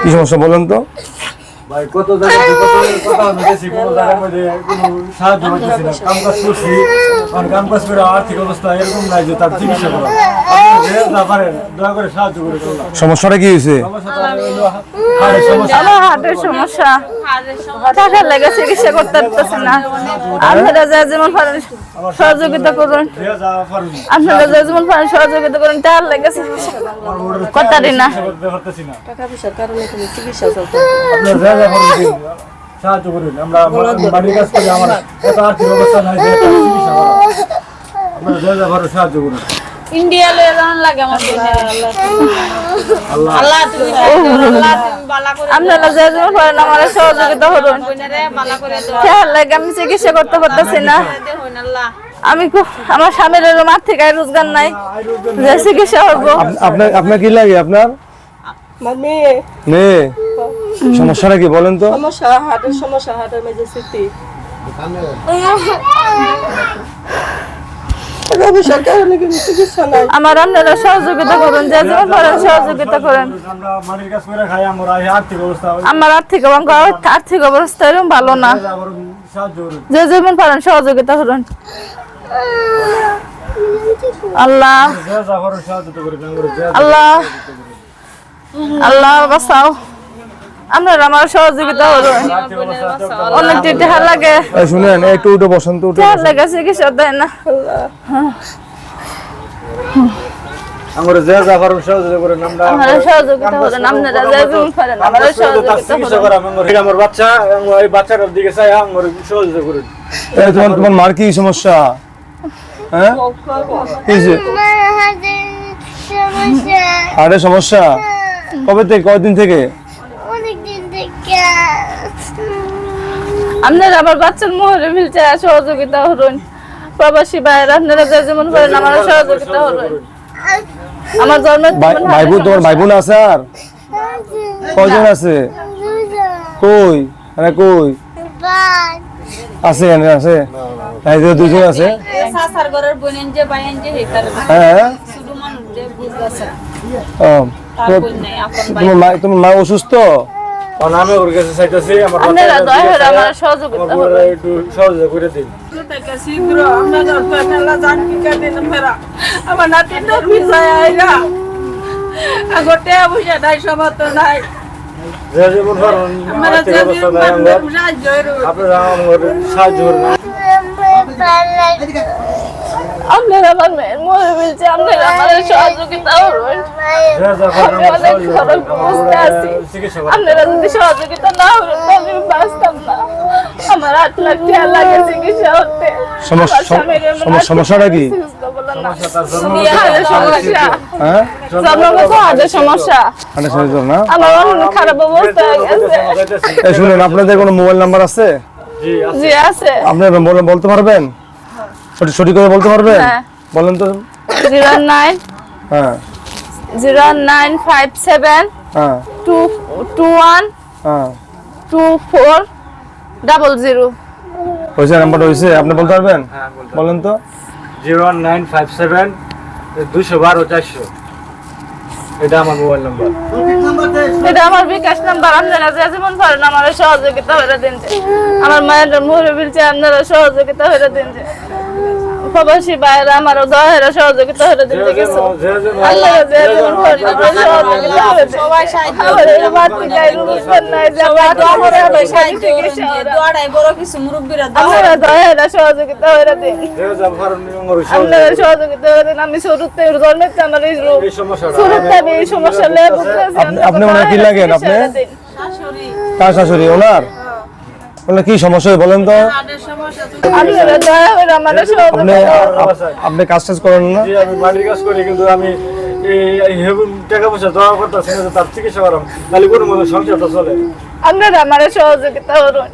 কি সমস্যা বলেন তো? ভাই কত জায়গা কথা গেছি, কোনো জায়গার মধ্যে কোনো সাহায্য হইতেছে না। কাম কাজ করছি, কারণ কাম কাজ করে আর্থিক অবস্থা এরকম নাই যে তার চিকিৎসা করা। আপনি যে যা পারেন দয়া করে সাহায্য করে দিন। সমস্যাটা কি হয়েছে? সমস্যাটা হলো হাড়ের সমস্যা। আমার হার্টের সমস্যা, টাকার লেগে চিকিৎসা করতে পারতেছি না। আপনারা যা যেমন পারেন সহযোগিতা করুন, আপনারা যা যেমন পারেন সহযোগিতা করুন। টাকার লেগে করতে পারি না, টাকা পয়সার কারণে কোনো চিকিৎসা চলতে আপনারা যা যা পারেন দিন, সাহায্য করুন। আমরা বাড়ির কাজ করি, আমার এত আর্থিক অবস্থা নাই যে তার চিকিৎসা করা। আপনারা যা যা পারেন সাহায্য করুন। ইন্ডিয়া লয়ে যাওয়ার লাগে আমার আল্লাহ আল্লাহ তুমি বালা করে আপনারা যা যেমন পারেন আমার সহযোগিতা করুন। টাকার লেগে আমি চিকিৎসা করতে পারতেছি না। আমি আমার স্বামীর আর্থিক আয় রোজগার নাই যে চিকিৎসা করবো। আপনার কি লাগে? আপনার মেয়ে মেয়ে সমস্যাটা কি বলেন তো? সমস্যা, হার্টের সমস্যা, হার্টের মেজর সিটি। টাকা পয়সার কারণে কোনো চিকিৎসা নাই। আমার আপনারা সহযোগিতা করুন, যে যেমন পারেন সহযোগিতা করেন। আমরা বাড়ির কাজ করে খাই, আমরা এই আর্থিক অবস্থা আমার আর্থিক অবস্থা এরকম ভালো না। সাহায্য করুন। যে যেমন পারেন সহযোগিতা করুন। আল্লাহ যা যা পারেন সাহায্য করে দিন। আল্লাহ আল্লাহ বাঁচাও, আপনারা আমার সহযোগিতা করুন। অনেক টাকা লাগে, শুনেন একটু উঠে বসন্ত উঠে টাকা লাগে চিকিৎসা দেয় না। আমরা যা যা পারেন সাহায্য করেন। আমরা আপনারা সহযোগিতা করুন, আপনারা যে যেমন পারেন আমার সহযোগিতা চিকিৎসা করুন। করা আমার বাচ্চা, এই বাচ্চাটার দিকে চাই আমার সহযোগিতা করুন। তোমার মার কি সমস্যা? হ্যাঁ কি হয়েছে? হাড়ের সমস্যা কবে থেকে, কয়দিন থেকে? আপনারা আমার বাচ্চার মোহরে মিলছে সহযোগিতা করুন। প্রবাসী ভাইয়েরা আপনারা যে যেমন পারেন আমার সহযোগিতা করুন। আমার জন্মের ভাই বোন, তোমার ভাই বোন আছে? আর কয়জন আছে? কই আরে কই আছে? এখানে আছে, এই যে দুজন আছে। সাসার ঘরের বোনেন যে বাইন যে হেকার হ্যাঁ শুধু মানুষ যে বুঝতাছে তোমার মা অসুস্থ? আমি ওর কাছে চাইতেছি আমার আপনারা দয়া করে আমার সহযোগিতা করুন। একটু সহযোগিতা করে দিন। শীঘ্র আমরা মেলা জানকি কাটিন ফেরা আমার নাতিটা ভিসায় আইরা আগতে বুঝা নাই, সবার তো নাই। যে যেমন পারেন আমরা আর্থিক যে অবস্থা নাই, আমরা সাহায্য করুন। আপনারা আমার সাহায্য করুন। আপনারা আমার মেয়ের মোহরে মিলছে, আপনারা আমার সহযোগিতা করুন। যা যা পারেন আমি অনেক খরচ বুঝতে আছি, চিকিৎসা করুন। আপনারা যদি সহযোগিতা না করুন তাহলে আমি বাঁচতাম না। আমার 8 লাখ টাকা লাগে চিকিৎসা করতে। সমস্যাটা কি? হার্টের সমস্যা, হ্যাঁ জন্মগত হার্টের সমস্যা। হাড়ের সমস্যা না? আমার অনেক খারাপ অবস্থা হয়ে গেছে। এই শুনেন, আপনাদের কোনো মোবাইল নাম্বার আছে? জি আছে। জি আছে। আপনি বলতে পারবেন? সঠিক করে বলতে পারবেন? হ্যাঁ। বলেন তো। 09 হ্যাঁ 0957 হ্যাঁ 21 হ্যাঁ 2400। হয়েছে? নাম্বারটা হয়েছে? আপনি বলতে পারবেন? বলেন তো। 01957 212 400, এটা আমার মোবাইল নাম্বার। এটা আমার বিকাশ নাম্বার। আপনারা যে যেমন পারেন আমার সহযোগিতা করে দিন। আমার মায়ের মোহরে মিলছে, আপনারা সহযোগিতা করে দিন। প্রবাসী ভাইয়েরা আমারও দয়ারা সহযোগিতা করে দিন। কিছু আপনারা যে যেমন পারেন আমার সহযোগিতা করে দিন। আমার এই বাড়তি গায়ে রুজগার নাই যে আমার চিকিৎসা আপনারা দয়ারা সহযোগিতা করে দিন। আপনারা সহযোগিতা করে দিন। আমি শুরুতে জন্মেতে আমার এই রোগ, শুরুতে আমি এই সমস্যা নিয়ে ভুগতেছি। আপনি ওনার কি লাগেন? আপনি কার শাশুড়ি? ওনার কি সমস্যা বলেন তো? আপনারা দয়া করে আমার আপনি কাজ টাজ করেন না? আমি বাড়ির কাজ করি, কিন্তু আমি এই টাকা পয়সা জমা করতেছি না তার চিকিৎসা করাম, তাহলে কোনো মতো সংসারটা চলে। আপনারা আমার সহযোগিতা করুন।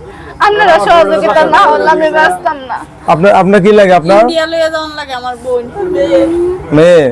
আপনারা সহযোগিতা না হলে আমি বাঁচতাম না। আপনার কি লাগে? আপনার ইন্ডিয়া লয়ে যাওয়ার লাগে আমার বোন মেয়ে